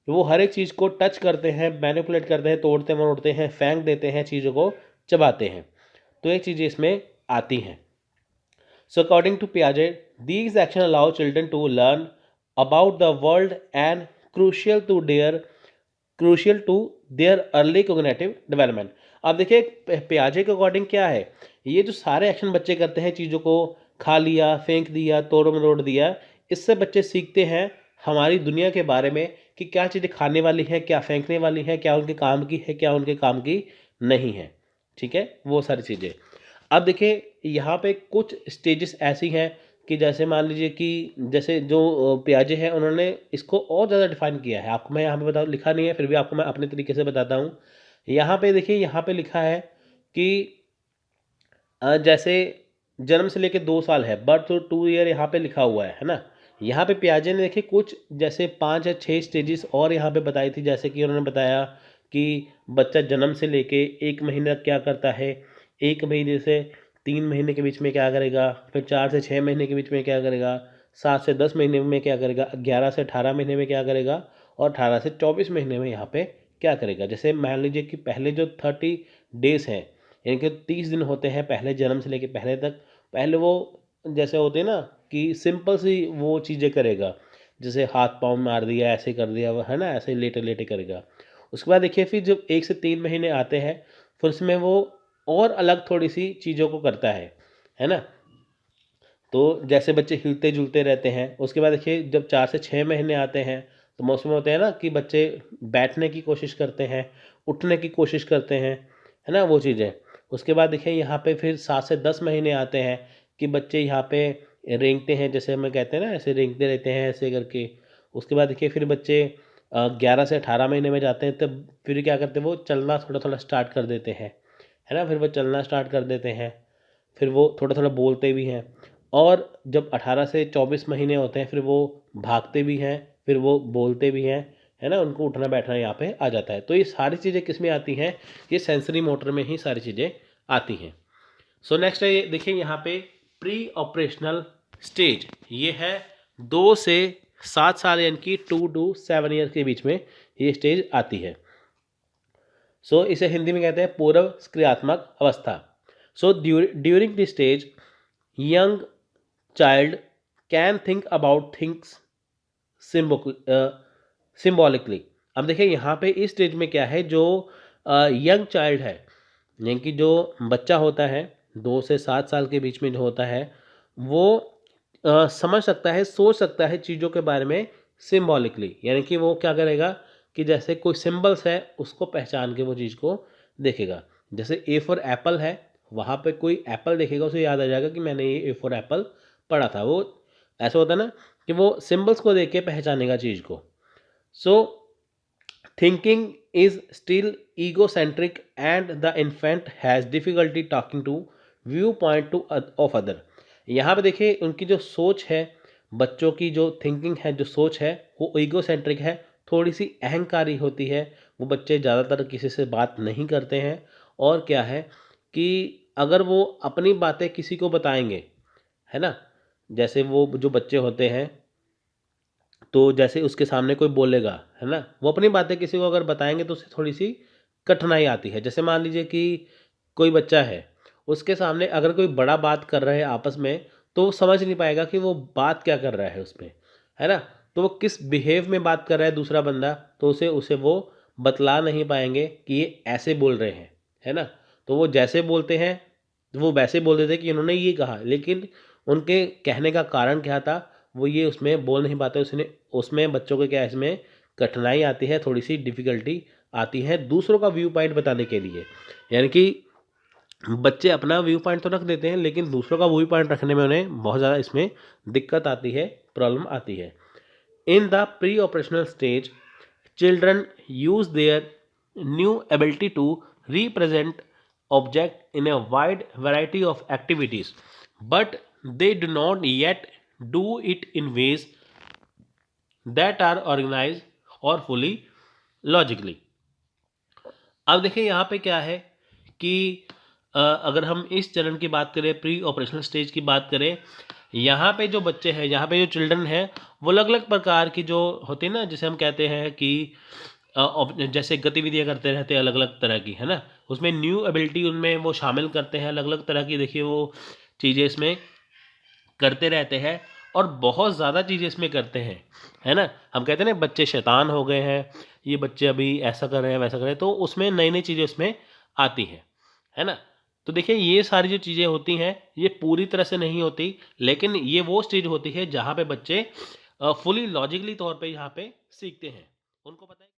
वो हर एक चीज़ को टच करते हैं, मैनिपुलेट करते हैं, तोड़ते मरोड़ते हैं, फेंक देते हैं, चीज़ों को चबाते हैं। तो ये चीज़ें इसमें आती हैं। So according to Piaget, these actions allow children to learn about the world and crucial to their early cognitive development। अब देखिए पियाजे के अकॉर्डिंग क्या है, ये जो सारे एक्शन बच्चे करते हैं, चीज़ों को खा लिया, फेंक दिया, तोड़ मरोड़ दिया, इससे बच्चे सीखते हैं हमारी दुनिया के बारे में कि क्या चीज़ें खाने वाली हैं, क्या फेंकने वाली हैं, क्या उनके काम की है, क्या उनके काम की नहीं है। ठीक है, वो सारी चीज़ें। अब देखिए यहाँ पे कुछ स्टेजेस ऐसी हैं कि जैसे मान लीजिए कि जैसे जो पियाजे हैं उन्होंने इसको और ज़्यादा डिफाइन किया है। आपको मैं यहाँ पे बता, लिखा नहीं है, फिर भी आपको मैं अपने तरीके से बताता हूँ। यहाँ पे देखिए, यहाँ पे लिखा है कि जैसे जन्म से लेके 2 साल है, बर्थ टू 2 ईयर यहाँ पे लिखा हुआ है ना। यहाँ पे पियाजे ने देखिए कुछ जैसे 5 या 6 स्टेजेस और यहाँ पे बताई थी। जैसे कि उन्होंने बताया कि बच्चा जन्म से लेके 1 महीने तक क्या करता है, 1 महीने से 3 महीने के बीच में क्या करेगा, फिर 4 से 6 महीने के बीच में क्या करेगा, 7 से 10 महीने में क्या करेगा, 11 से 18 महीने में क्या करेगा और 18 से 24 महीने में यहाँ पे क्या करेगा। जैसे मान लीजिए कि पहले जो 30 डेज़ हैं, यानी कि 30 दिन होते हैं पहले जन्म से लेके पहले तक, पहले वो जैसे होते हैं ना कि सिंपल सी वो चीज़ें करेगा, जैसे हाथ पाँव मार दिया, ऐसे कर दिया, वो है ना, ऐसे लेटे लेटे करेगा। उसके बाद देखिए फिर जब 1 से 3 महीने आते हैं, फिर उसमें वो और अलग थोड़ी सी चीज़ों को करता है ना। तो जैसे बच्चे हिलते जुलते रहते हैं। उसके बाद देखिए जब 4 से 6 महीने आते हैं, तो मौसम में होते हैं ना कि बच्चे बैठने की कोशिश करते हैं, उठने की कोशिश करते हैं, है ना, वो चीज़ें। उसके बाद देखिए यहाँ पे फिर 7 से 10 महीने आते हैं कि बच्चे यहाँ पे रेंगते हैं, जैसे हमें कहते हैं ना, ऐसे रेंगते रहते हैं ऐसे करके। उसके बाद देखिए फिर बच्चे 11 से 18 महीने में जाते हैं, तब फिर क्या करते हैं, वो चलना थोड़ा थोड़ा स्टार्ट कर देते हैं, है ना। फिर वो चलना स्टार्ट कर देते हैं, फिर वो थोड़ा थोड़ा बोलते भी हैं। और जब 18 से 24 महीने होते हैं, फिर वो भागते भी हैं, फिर वो बोलते भी हैं, है ना, उनको उठना बैठना यहाँ पे आ जाता है। तो ये सारी चीज़ें किस में आती हैं, ये सेंसरी मोटर में ही सारी चीज़ें आती हैं। सो नेक्स्ट है, देखिए यहाँ पे प्री ऑपरेशनल स्टेज, ये है 2 से 7 साल यानी कि 2 to 7 ईयर के बीच में ये स्टेज आती है। सो इसे हिंदी में कहते हैं पूर्व क्रियात्मक अवस्था। So during this stage young child can think about things symbolically. अब देखिए यहाँ पे इस स्टेज में क्या है, जो यंग चाइल्ड है यानी कि जो बच्चा होता है 2 से 7 साल के बीच में जो होता है, वो समझ सकता है, सोच सकता है चीज़ों के बारे में सिम्बॉलिकली, यानी कि वो क्या करेगा कि जैसे कोई सिंबल्स है उसको पहचान के वो चीज़ को देखेगा। जैसे ए फॉर एप्पल है, वहाँ पे कोई एप्पल देखेगा उसे याद आ जाएगा कि मैंने ये ए फॉर एप्पल पढ़ा था। वो ऐसा होता है ना कि वो सिंबल्स को देख के पहचानेगा चीज़ को। सो thinking is still egocentric and the infant has difficulty talking to viewpoint to of other। यहाँ पे देखिए उनकी जो सोच है, बच्चों की जो थिंकिंग है, जो सोच है, वो ईगोसेंट्रिक है, थोड़ी सी अहंकारी होती है। वो बच्चे ज़्यादातर किसी से बात नहीं करते हैं, और क्या है कि अगर वो अपनी बातें किसी को बताएंगे, है ना, जैसे वो जो बच्चे होते हैं, तो जैसे उसके सामने कोई बोलेगा, है ना, वो अपनी बातें किसी को अगर बताएंगे तो उससे थोड़ी सी कठिनाई आती है। जैसे मान लीजिए कि कोई बच्चा है, उसके सामने अगर कोई बड़ा बात कर रहा है आपस में, तो वो समझ नहीं पाएगा कि वो बात क्या कर रहा है उसमें, है ना, तो वो किस बिहेव में बात कर रहा है दूसरा बंदा, तो उसे उसे वो बतला नहीं पाएंगे कि ये ऐसे बोल रहे हैं, है ना। तो वो जैसे बोलते हैं वो वैसे बोल देते हैं कि इन्होंने ये कहा, लेकिन उनके कहने का कारण क्या था वो ये उसमें बोल नहीं पाते। उसमें बच्चों को क्या, इसमें कठिनाई आती है, थोड़ी सी डिफ़िकल्टी आती है दूसरों का व्यू पॉइंट बताने के लिए। यानी कि बच्चे अपना व्यू पॉइंट तो रख देते हैं, लेकिन दूसरों का व्यू पॉइंट रखने में उन्हें बहुत ज़्यादा इसमें दिक्कत आती है, प्रॉब्लम आती है। In the pre operational stage children use their new ability to represent object in a wide variety of activities, but they do not yet do it in ways that are organized or fully logically। अब देखिए यहाँ पे क्या है कि अगर हम इस चरण की बात करें, प्री ऑपरेशनल स्टेज की बात करें, यहाँ पे जो बच्चे हैं, यहाँ पे जो चिल्ड्रन हैं, वो अलग अलग प्रकार की जो होती है ना, जैसे हम कहते हैं कि जैसे गतिविधियाँ करते रहते हैं अलग अलग तरह की, है ना, उसमें न्यू एबिलिटी उनमें वो शामिल करते हैं, अलग अलग तरह की देखिए वो चीज़ें इसमें करते रहते हैं, और बहुत ज़्यादा चीज़ें इसमें करते हैं, है ना। हम कहते हैं ना बच्चे शैतान हो गए हैं, ये बच्चे अभी ऐसा कर रहे हैं वैसा कर रहे हैं, तो उसमें नई नई चीज़ें उसमें आती हैं, है ना। तो देखिए ये सारी जो चीज़ें होती हैं ये पूरी तरह से नहीं होती, लेकिन ये वो स्टेज होती है जहाँ पे बच्चे फुली लॉजिकली तौर पे यहाँ पे सीखते हैं, उनको पता है।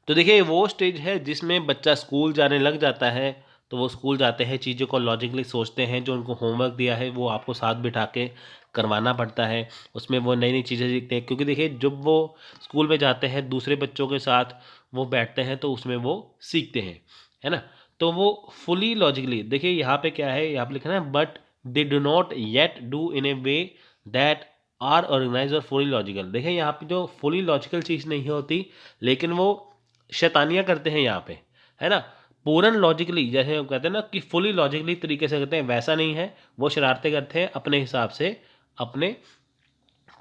तो देखिए वो स्टेज है जिसमें बच्चा स्कूल जाने लग जाता है, तो वो स्कूल जाते हैं, चीज़ों को लॉजिकली सोचते हैं, जो उनको होमवर्क दिया है वो आपको साथ बिठा के करवाना पड़ता है, उसमें वो नई नई चीज़ें सीखते हैं, क्योंकि देखिए जब वो स्कूल में जाते हैं दूसरे बच्चों के साथ वो बैठते हैं तो उसमें वो सीखते हैं, है ना। तो वो फुली लॉजिकली, देखिए यहाँ पे क्या है, यहाँ पे लिखा है but they do not yet do in a way that are organize और फुली लॉजिकल। देखिए यहाँ पे जो फुली लॉजिकल चीज़ नहीं होती, लेकिन वो शैतानियाँ करते हैं यहाँ पे, है ना। पूर्ण लॉजिकली जैसे हम कहते हैं ना कि फुली लॉजिकली तरीके से करते हैं, वैसा नहीं है, वो शरारतें करते हैं अपने हिसाब से, अपने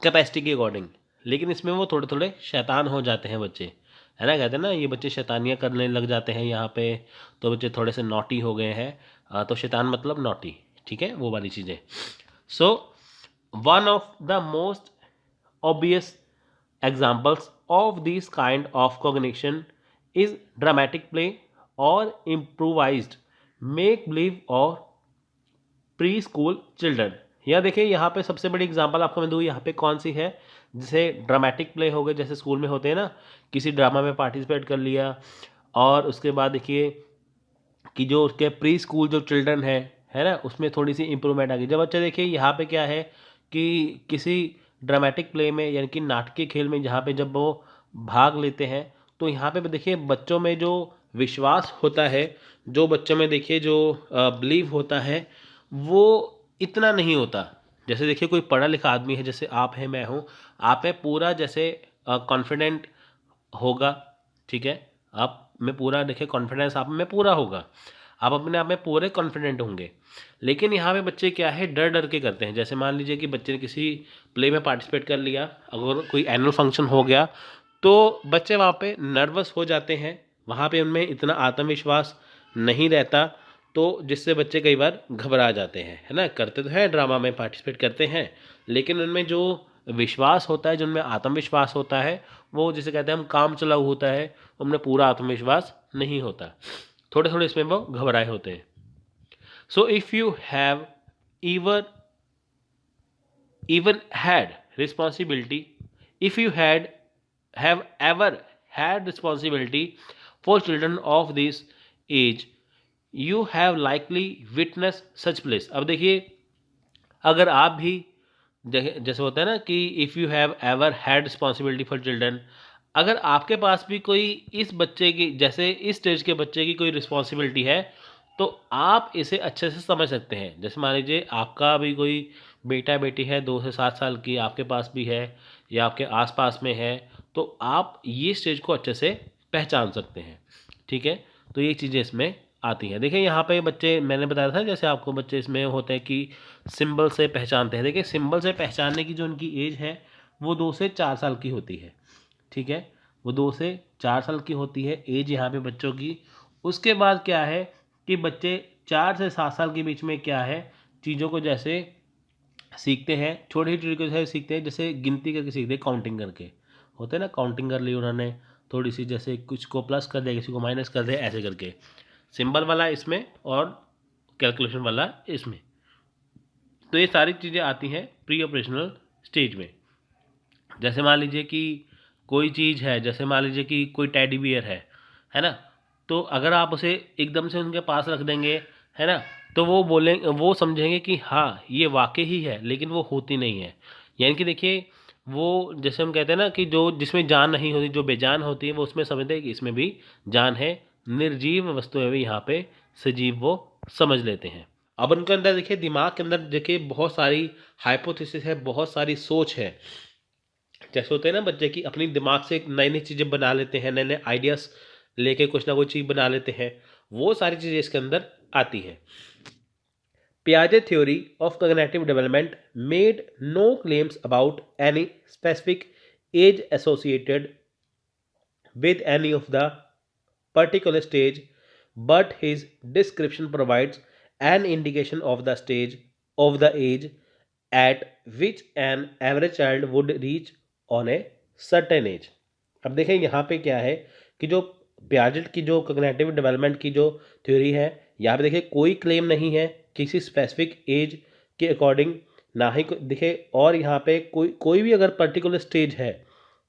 कैपेसिटी के अकॉर्डिंग, लेकिन इसमें वो थोड़े थोड़े शैतान हो जाते हैं बच्चे, है ना। कहते हैं ना ये बच्चे शैतानियाँ करने लग जाते हैं यहाँ पे, तो बच्चे थोड़े से नॉटी हो गए हैं, तो शैतान मतलब नॉटी, ठीक है, वो वाली चीज़ें। So one of the most obvious examples of this kind of cognition is dramatic play or improvised make believe or pre school children. यह देखिए यहाँ पे सबसे बड़ी एग्जांपल आपको मैं दूँ, यहाँ पे कौन सी है, जैसे ड्रामेटिक प्ले हो गए, जैसे स्कूल में होते हैं ना, किसी ड्रामा में पार्टिसिपेट कर लिया, और उसके बाद देखिए कि जो उसके प्री स्कूल जो चिल्ड्रन है ना, उसमें थोड़ी सी इम्प्रूवमेंट आ गई। जब बच्चे देखिए यहाँ पे क्या है कि किसी ड्रामेटिक प्ले में यानी कि नाटकीय खेल में जहाँ पे जब वो भाग लेते हैं, तो यहाँ पे देखिए बच्चों में जो विश्वास होता है, जो बच्चों में देखिए जो बिलीव होता है, वो इतना नहीं होता। जैसे देखिए कोई पढ़ा लिखा आदमी है, जैसे आप हैं, मैं हूँ, आप है पूरा जैसे कॉन्फिडेंट होगा, ठीक है, आप में पूरा देखिए कॉन्फिडेंस आप में पूरा होगा, आप अपने आप में पूरे कॉन्फिडेंट होंगे। लेकिन यहाँ पे बच्चे क्या है, डर डर के करते हैं। जैसे मान लीजिए कि बच्चे ने किसी प्ले में पार्टिसिपेट कर लिया, अगर कोई एनुअल फंक्शन हो गया तो बच्चे वहाँ पे नर्वस हो जाते हैं, वहाँ पे उनमें इतना आत्मविश्वास नहीं रहता, तो जिससे बच्चे कई बार घबरा जाते हैं, है ना। करते तो हैं ड्रामा में पार्टिसिपेट करते हैं, लेकिन उनमें जो विश्वास होता है, जो उनमें आत्मविश्वास होता है, वो जिसे कहते हैं हम काम चलाऊ होता है, उनमें पूरा आत्मविश्वास नहीं होता, थोड़े थोड़े इसमें वो घबराए होते हैं। So if you have even even had responsibility, if you have ever had responsibility for children of this age, you have likely witnessed such place। अब देखिए, अगर आप भी जैसे होता है ना कि if you have ever had responsibility for children, अगर आपके पास भी कोई इस बच्चे की, जैसे इस स्टेज के बच्चे की कोई रिस्पॉन्सिबिलिटी है, तो आप इसे अच्छे से समझ सकते हैं। जैसे मान लीजिए आपका भी कोई बेटा बेटी है 2 से 7 साल की, आपके पास भी है या आपके आसपास में है, तो आप ये स्टेज को अच्छे से पहचान सकते हैं, ठीक है। तो ये चीज़ें इसमें आती हैं। देखिए यहाँ पे बच्चे, मैंने बताया था जैसे आपको, बच्चे इसमें होते हैं कि सिंबल से पहचानते हैं। देखिए सिंबल से पहचानने की जो उनकी एज है वो 2 से 4 साल की होती है, ठीक है, वो 2 से 4 साल की होती है एज यहाँ पे बच्चों की। उसके बाद क्या है कि बच्चे 4 से 7 साल के बीच में क्या है, चीज़ों को जैसे सीखते हैं, छोटी छोटी तरीके से सीखते हैं, जैसे गिनती करके सीखते हैं, काउंटिंग करके, होते हैं ना, काउंटिंग कर ली उन्होंने थोड़ी सी, जैसे कुछ को प्लस कर दिया, किसी को माइनस कर दिया, ऐसे करके। सिंबल वाला इसमें और कैलकुलेशन वाला इसमें। तो ये सारी चीज़ें आती हैं प्री ऑपरेशनल स्टेज में। जैसे मान लीजिए कि कोई चीज़ है, जैसे मान लीजिए कि कोई टेडी बियर है ना, तो अगर आप उसे एकदम से उनके पास रख देंगे, है ना, तो वो वो समझेंगे कि हाँ ये वाकई ही है, लेकिन वो होती नहीं है। यानी कि देखिए, वो जैसे हम कहते हैं ना कि जो जिसमें जान नहीं होती, जो बेजान होती है, वो उसमें समझते हैं कि इसमें भी जान है, निर्जीव वस्तुएं भी यहाँ पे सजीव वो समझ लेते हैं। अब उनके अंदर देखिए, दिमाग के अंदर देखिए बहुत सारी हाइपोथेसिस है, बहुत सारी सोच है। जैसे होते हैं ना बच्चे की अपनी दिमाग से नई नई चीज़ें बना लेते हैं, नए नए आइडियाज़ लेके कुछ ना कुछ चीज़ बना लेते हैं, वो सारी चीज़ें इसके अंदर आती हैं। Piaget theory of cognitive development made no claims about any specific age associated with any of the particular stage, but his description provides an indication of the stage of the age at which an average child would reach on a certain age। अब देखें यहाँ पे क्या है कि जो Piaget की जो कॉग्निटिव डेवलपमेंट की जो थ्योरी है, यहाँ पे देखिए कोई क्लेम नहीं है किसी स्पेसिफिक एज के अकॉर्डिंग, ना ही देखिए, और यहाँ पे कोई भी अगर पर्टिकुलर स्टेज है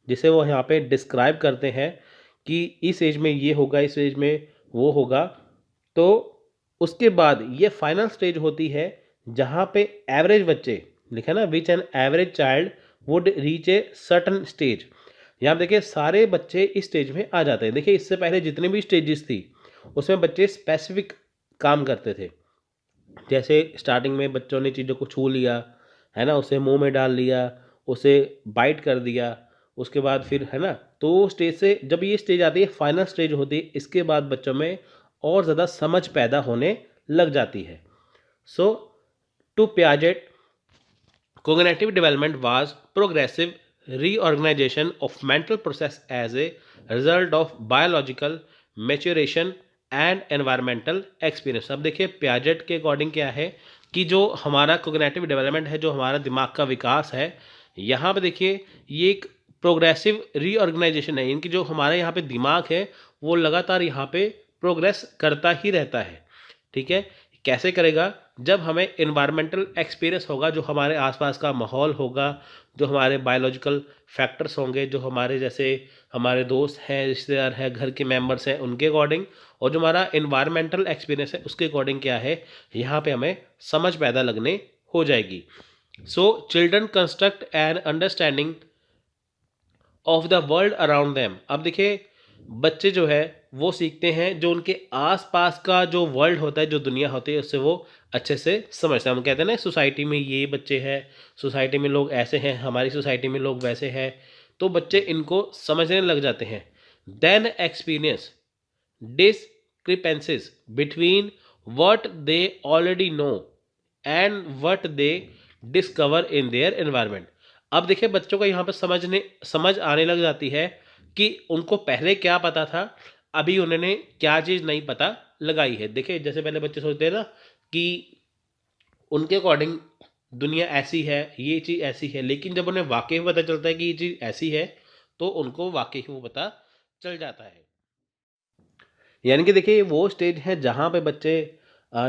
जिसे वो यहाँ पे डिस्क्राइब करते हैं कि इस एज में ये होगा, इस एज में वो होगा, तो उसके बाद ये फाइनल स्टेज होती है जहाँ पे एवरेज बच्चे, लिखा ना, विच an average child would reach a certain stage. यहाँ देखिए सारे बच्चे इस स्टेज में आ जाते हैं। देखिए इससे पहले जितने भी स्टेजेस थी उसमें बच्चे स्पेसिफिक काम करते थे। जैसे स्टार्टिंग में बच्चों ने चीज़ों को छू लिया, है ना, उसे मुंह में डाल लिया, उसे बाइट कर दिया, उसके बाद फिर, है ना, तो स्टेज से जब ये स्टेज आती है फाइनल स्टेज होती है, इसके बाद बच्चों में और ज़्यादा समझ पैदा होने लग जाती है। So to Piaget, cognitive development was progressive reorganization of mental process as a result of biological maturation and environmental experience. अब देखिए पियाजेट के अकॉर्डिंग क्या है कि जो हमारा कोग्निटिव डेवलपमेंट है, जो हमारा दिमाग का विकास है, यहाँ पे देखिए ये एक प्रोग्रेसिव रीऑर्गेनाइजेशन है। इनकी जो हमारे यहाँ पे दिमाग है वो लगातार यहाँ पे प्रोग्रेस करता ही रहता है, ठीक है। कैसे करेगा? जब हमें इन्वायरमेंटल एक्सपीरियंस होगा, जो हमारे आसपास का माहौल होगा, जो हमारे बायोलॉजिकल फैक्टर्स होंगे, जो हमारे जैसे हमारे दोस्त हैं, रिश्तेदार हैं, घर के मेंबर्स हैं, उनके अकॉर्डिंग, और जो हमारा इन्वायरमेंटल एक्सपीरियंस है उसके अकॉर्डिंग क्या है, यहाँ पे हमें समझ पैदा लगने हो जाएगी। So children construct an understanding of the world around them. अब देखिए बच्चे जो है वो सीखते हैं जो उनके आसपास का जो वर्ल्ड होता है, जो दुनिया होती है, उससे वो अच्छे से समझते हैं। हम कहते हैं ना सोसाइटी में ये बच्चे हैं, सोसाइटी में लोग ऐसे हैं, हमारी सोसाइटी में लोग वैसे हैं, तो बच्चे इनको समझने लग जाते हैं। then experience discrepancies between what they already know and what they discover in their environment. अब देखिए बच्चों को यहाँ पर समझ आने लग जाती है कि उनको पहले क्या पता था, अभी उन्होंने क्या चीज़ नहीं पता लगाई है। देखिए जैसे पहले बच्चे सोचते हैं ना कि उनके अकॉर्डिंग दुनिया ऐसी है, ये चीज़ ऐसी है, लेकिन जब उन्हें वाकई में पता चलता है कि ये चीज़ ऐसी है तो उनको वाकई वो पता चल जाता है। यानी कि देखिए वो स्टेज है जहाँ पे बच्चे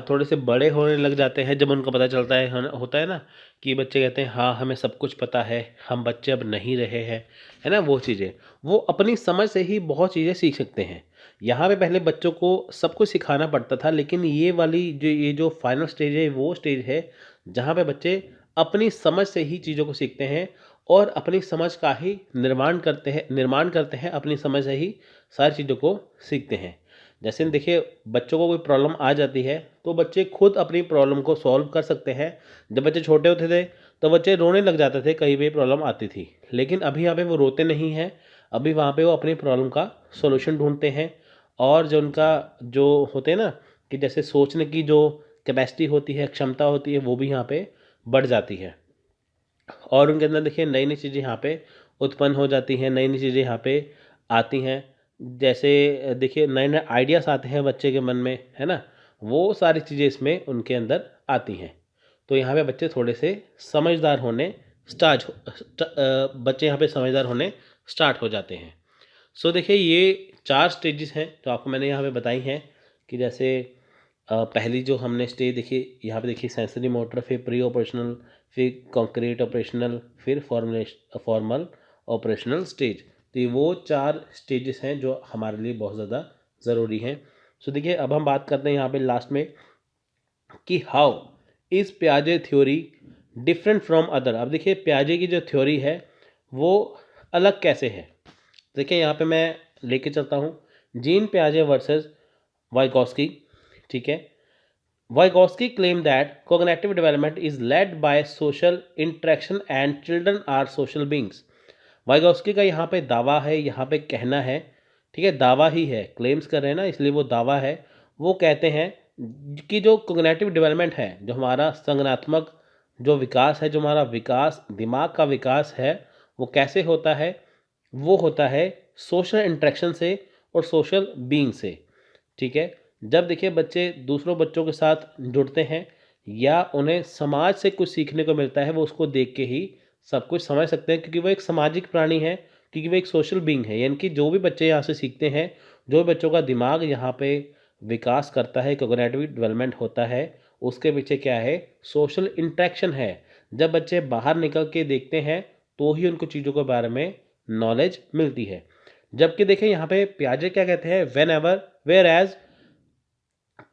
थोड़े से बड़े होने लग जाते हैं, जब उनको पता चलता है ना, होता है ना कि बच्चे कहते हैं हाँ हमें सब कुछ पता है, हम बच्चे अब नहीं रहे हैं, है ना। वो चीज़ें वो अपनी समझ से ही बहुत चीज़ें सीख सकते हैं। यहाँ पे पहले बच्चों को सब कुछ सिखाना पड़ता था, लेकिन ये जो फाइनल स्टेज है वो स्टेज है जहाँ पे बच्चे अपनी समझ से ही चीज़ों को सीखते हैं और अपनी समझ का ही निर्माण करते हैं, अपनी समझ से ही सारी चीज़ों को सीखते हैं। जैसे देखिए बच्चों को कोई प्रॉब्लम आ जाती है तो बच्चे खुद अपनी प्रॉब्लम को सॉल्व कर सकते हैं। जब बच्चे छोटे होते थे तो बच्चे रोने लग जाते थे कहीं भी प्रॉब्लम आती थी, लेकिन अभी यहाँ पे वो रोते नहीं हैं। अभी वहाँ पे वो अपनी प्रॉब्लम का सॉल्यूशन ढूंढते हैं। और जो उनका जो होते हैं ना कि जैसे सोचने की जो कैपेसिटी होती है, क्षमता होती है, वो भी यहाँ पे बढ़ जाती है। और उनके अंदर देखिए नई नई चीज़ें यहाँ पे उत्पन्न हो जाती हैं, नई नई चीज़ें यहाँ पे आती हैं। जैसे देखिए नए नए आइडियाज़ आते हैं बच्चे के मन में, है ना। वो सारी चीज़ें इसमें उनके अंदर आती हैं। तो यहाँ पे बच्चे थोड़े से समझदार होने स्टार्ट बच्चे यहाँ पे समझदार होने स्टार्ट हो जाते हैं। सो देखिए ये 4 स्टेजेस हैं जो आपको मैंने यहाँ पे बताई हैं कि जैसे पहली जो हमने स्टेज देखी, यहाँ पे देखिए सेंसरी मोटर, फिर प्री ऑपरेशनल, फिर कॉन्क्रीट ऑपरेशनल, फिर फॉर्मल ऑपरेशनल स्टेज। तो ये वो 4 स्टेजेस हैं जो हमारे लिए बहुत ज़्यादा ज़रूरी हैं। सो देखिए अब हम बात करते हैं यहाँ पे लास्ट में कि हाउ इज़ पियाजे थ्योरी डिफरेंट फ्रॉम अदर। अब देखिए पियाजे की जो थ्योरी है वो अलग कैसे है। देखिए यहाँ पे मैं लेके चलता हूँ जीन पियाजे वर्सेस वाइगोस्की। ठीक है, Vygotsky claimed that cognitive development is led by social interaction and children are social beings. Vygotsky का यहाँ पे दावा है, यहाँ पे कहना है, ठीक है, दावा ही है, क्लेम्स कर रहे हैं ना इसलिए वो दावा है। वो कहते हैं कि जो कोग्निटिव डेवलपमेंट है, जो हमारा संज्ञानात्मक जो विकास है, जो हमारा विकास दिमाग का विकास है, वो कैसे होता है, वो होता है सोशल इंटरेक्शन से और सोशल बीइंग से। ठीक है, जब देखिए बच्चे दूसरों बच्चों के साथ जुड़ते हैं या उन्हें समाज से कुछ सीखने को मिलता है, वो उसको देख के ही सब कुछ समझ सकते हैं, क्योंकि वो एक सामाजिक प्राणी है, क्योंकि वो एक सोशल बीइंग है। यानी कि जो भी बच्चे यहाँ से सीखते हैं, जो भी बच्चों का दिमाग यहाँ पे विकास करता है, कोग्निटिव डेवलपमेंट होता है, उसके पीछे क्या है, सोशल इंटरेक्शन है। जब बच्चे बाहर निकल के देखते हैं तो ही उनको चीज़ों के बारे में नॉलेज मिलती है। जबकि देखिए यहाँ पे पियाजे क्या कहते हैं, whenever whereas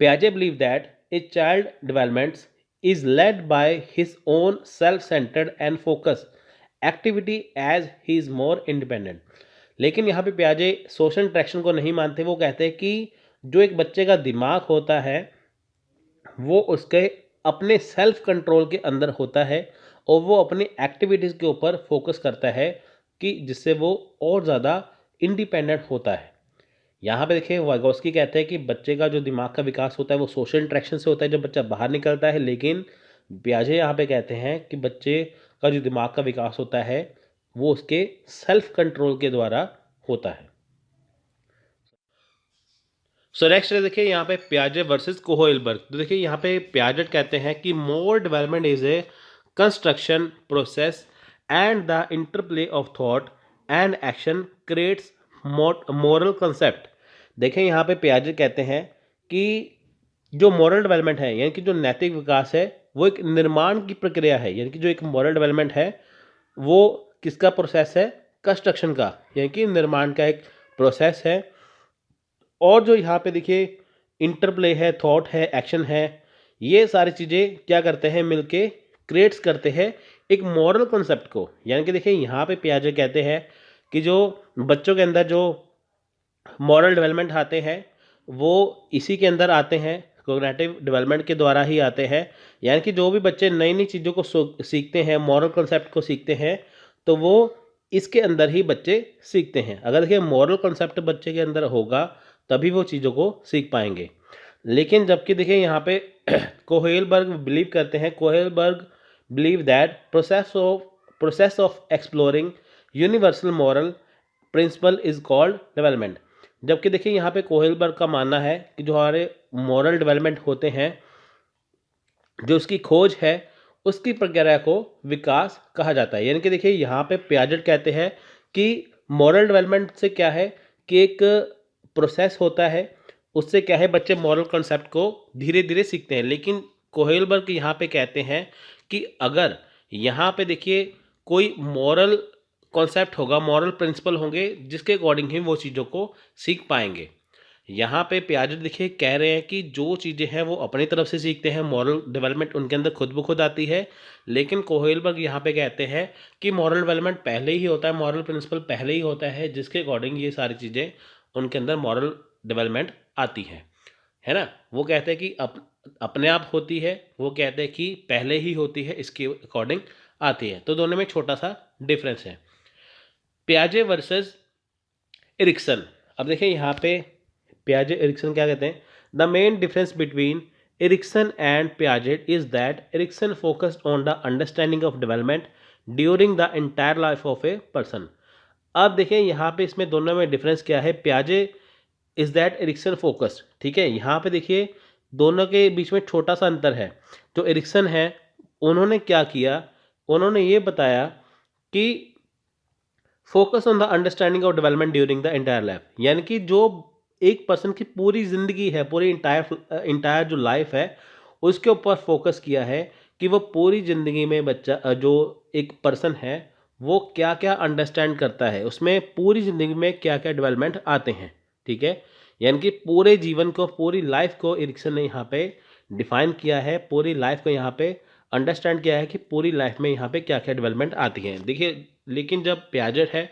Piaget believed that a child development is led by his own self-centered and focused activity as he is more independent. लेकिन यहाँ पे पियाजे सोशल इंटरेक्शन को नहीं मानते। वो कहते हैं कि जो एक बच्चे का दिमाग होता है वो उसके अपने सेल्फ कंट्रोल के अंदर होता है और वो अपनी एक्टिविटीज़ के ऊपर फोकस करता है कि जिससे वो और ज़्यादा इंडिपेंडेंट होता है। यहाँ पे देखिए वाइगोस्की कहते हैं कि बच्चे का जो दिमाग का विकास होता है वो सोशल इंटरेक्शन से होता है जब बच्चा बाहर निकलता है, लेकिन पियाजे यहाँ पे कहते हैं कि बच्चे का जो दिमाग का विकास होता है वो उसके सेल्फ कंट्रोल के द्वारा होता है। सो नेक्स्ट देखिए यहाँ पे पियाजे वर्सेस कोहोइलबर्ग। तो देखिए यहाँ पे पियाजेट कहते हैं कि moral development is a construction process and the interplay of thought and action creates moral concept. देखें यहाँ पे पियाजे कहते हैं कि जो मॉरल डेवलपमेंट है, यानी कि जो नैतिक विकास है, वो एक निर्माण की प्रक्रिया है। यानी कि जो एक मॉरल डेवलपमेंट है वो किसका प्रोसेस है, कंस्ट्रक्शन का, यानी कि निर्माण का एक प्रोसेस है। और जो यहाँ पे देखिए इंटरप्ले है, थॉट है, एक्शन है, ये सारी चीज़ें क्या करते हैं, मिलके क्रिएट्स करते हैं एक मॉरल कॉन्सेप्ट को। यानी कि देखिए यहाँ पे पियाजे कहते हैं कि जो बच्चों के अंदर जो मॉरल डेवलपमेंट आते हैं वो इसी के अंदर आते हैं, कोग्निटिव डेवलपमेंट के द्वारा ही आते हैं। यानी कि जो भी बच्चे नई नई चीज़ों को सीखते हैं, मॉरल कॉन्सेप्ट को सीखते हैं, तो वो इसके अंदर ही बच्चे सीखते हैं। अगर देखिए मॉरल कॉन्सेप्ट बच्चे के अंदर होगा तभी वो चीज़ों को सीख पाएंगे। लेकिन जबकि देखिए यहाँ पे कोहेलबर्ग बिलीव करते हैं, Kohlberg believe that process of exploring universal moral principle is called development. जबकि देखिए यहाँ पे कोहेलबर्ग का मानना है कि जो हमारे मॉरल डेवलपमेंट होते हैं, जो उसकी खोज है, उसकी प्रक्रिया को विकास कहा जाता है। यानी कि देखिए यहाँ पे पियाजेट कहते हैं कि मॉरल डेवलपमेंट से क्या है कि एक प्रोसेस होता है, उससे क्या है बच्चे मॉरल कॉन्सेप्ट को धीरे धीरे सीखते हैं। लेकिन कोहेलबर्ग यहाँ पे कहते हैं कि अगर यहाँ पे देखिए कोई मॉरल कॉन्सेप्ट होगा, मॉरल प्रिंसिपल होंगे जिसके अकॉर्डिंग ही वो चीज़ों को सीख पाएंगे। यहाँ पे पियाजेट देखिए कह रहे हैं कि जो चीज़ें हैं वो अपनी तरफ से सीखते हैं, मॉरल डेवलपमेंट उनके अंदर खुद ब खुद आती है। लेकिन कोहेलबर्ग यहाँ पे कहते हैं कि मॉरल डेवलपमेंट पहले ही होता है, मॉरल प्रिंसिपल पहले ही होता है, जिसके अकॉर्डिंग ये सारी चीज़ें उनके अंदर मॉरल डेवलपमेंट आती है ना। वो कहते हैं कि अपने आप होती है, वो कहते हैं कि पहले ही होती है, इसके अकॉर्डिंग आती है। तो दोनों में छोटा सा डिफरेंस है। पियाजे वर्सेस एरिक्सन। अब देखिए यहाँ पे पियाजे एरिक्सन क्या कहते हैं, the main difference between Erikson and Piaget is that Erikson focused on the understanding of development during the entire life of a person. अब देखिए यहाँ पे इसमें दोनों में डिफरेंस क्या है, पियाजे इज दैट एरिक्सन फोकस्ड, ठीक है। यहाँ पे देखिए दोनों के बीच में छोटा सा अंतर है। जो एरिक्सन है उन्होंने क्या किया, उन्होंने ये बताया कि focus on the understanding of development during the entire life, यानी कि जो एक पर्सन की पूरी ज़िंदगी है, पूरी इंटायर जो लाइफ है, उसके ऊपर फोकस किया है कि वो पूरी ज़िंदगी में बच्चा जो एक पर्सन है वो क्या क्या अंडरस्टैंड करता है, उसमें पूरी ज़िंदगी में क्या क्या डेवलपमेंट आते हैं, ठीक है। यानी कि पूरे जीवन को, पूरी लाइफ को एरिक्सन ने यहाँ पे डिफाइन किया है, पूरी लाइफ को यहाँ पे अंडरस्टैंड किया है कि पूरी लाइफ में यहाँ पे क्या क्या डेवलपमेंट आती है। देखिए लेकिन जब पियाजेट है,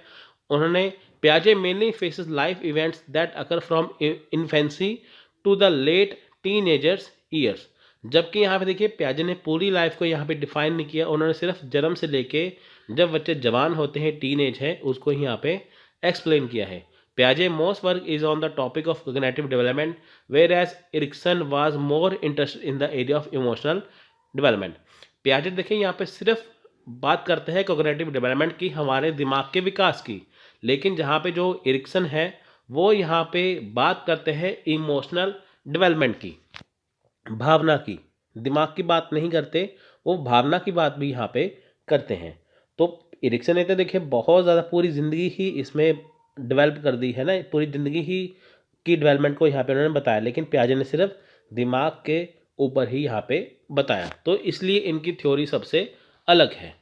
उन्होंने Piaget mainly faces life events that occur from infancy to the late teenagers years। जबकि यहाँ पे देखिए पियाजे ने पूरी लाइफ को यहाँ पे डिफाइन नहीं किया, उन्होंने सिर्फ जन्म से लेके जब बच्चे जवान होते हैं, टीन एज है, उसको ही यहाँ पे एक्सप्लेन किया है। Piaget most work is on the topic of cognitive development, whereas Erikson was more interested in the area of emotional development। Piaget देखिए यहाँ पे सिर्फ बात करते हैं कोग्निटिव डेवलपमेंट की, हमारे दिमाग के विकास की। लेकिन जहाँ पे जो एरिक्सन है वो यहाँ पे बात करते हैं इमोशनल डेवलपमेंट की, भावना की। दिमाग की बात नहीं करते, वो भावना की बात भी यहाँ पे करते हैं। तो एरिक्सन ने तो देखिए बहुत ज़्यादा पूरी ज़िंदगी ही इसमें डेवलप कर दी है ना, पूरी ज़िंदगी ही की डेवलपमेंट को यहाँ पे उन्होंने बताया। लेकिन पियाजे ने सिर्फ दिमाग के ऊपर ही यहाँ पे बताया, तो इसलिए इनकी थ्योरी सबसे अलग है,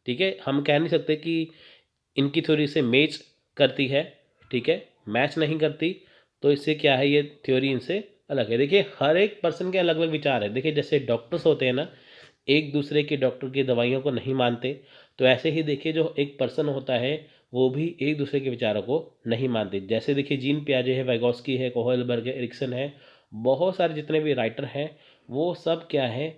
ठीक है। हम कह नहीं सकते कि इनकी थ्योरी से मैच करती है, ठीक है, मैच नहीं करती। तो इससे क्या है, ये थ्योरी इनसे अलग है। देखिए हर एक पर्सन के अलग अलग विचार है। देखिए जैसे डॉक्टर्स होते हैं ना, एक दूसरे के डॉक्टर की दवाइयों को नहीं मानते, तो ऐसे ही देखिए जो एक पर्सन होता है वो भी एक दूसरे के विचारों को नहीं मानते। जैसे देखिए जीन पियाजे है, वाइगोस्की है, कोहेलबर्ग है, एरिक्सन है, बहुत सारे जितने भी राइटर हैं वो सब क्या है,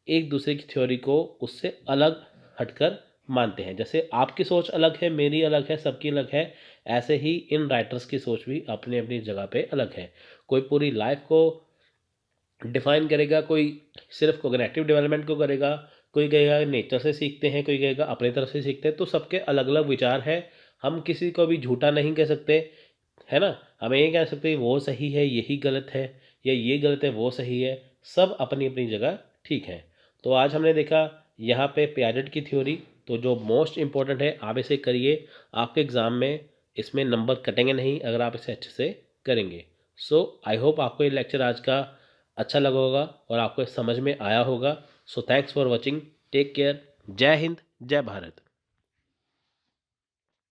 एक दूसरे की थ्योरी को उससे अलग हटकर मानते हैं। जैसे आपकी सोच अलग है, मेरी अलग है, सबकी अलग है, ऐसे ही इन राइटर्स की सोच भी अपनी अपनी जगह पे अलग है। कोई पूरी लाइफ को डिफाइन करेगा, कोई सिर्फ कोग्निटिव डेवलपमेंट को करेगा, कोई कहेगा नेचर से सीखते हैं, कोई कहेगा अपनी तरफ से सीखते हैं। तो सबके अलग अलग विचार है, हम किसी को भी झूठा नहीं कह सकते, है ना। हमें ये कह सकते हैं वो सही है यही गलत है, या ये गलत है वो सही है, सब अपनी अपनी जगह ठीक है। तो आज हमने देखा यहाँ पे पियाजेट की थ्योरी, तो जो मोस्ट इम्पोर्टेंट है आप इसे करिए, आपके एग्ज़ाम में इसमें नंबर कटेंगे नहीं अगर आप इसे अच्छे से करेंगे। सो आई होप आपको ये लेक्चर आज का अच्छा लगा होगा और आपको समझ में आया होगा। So thanks for watching, take care, जय हिंद, जय भारत।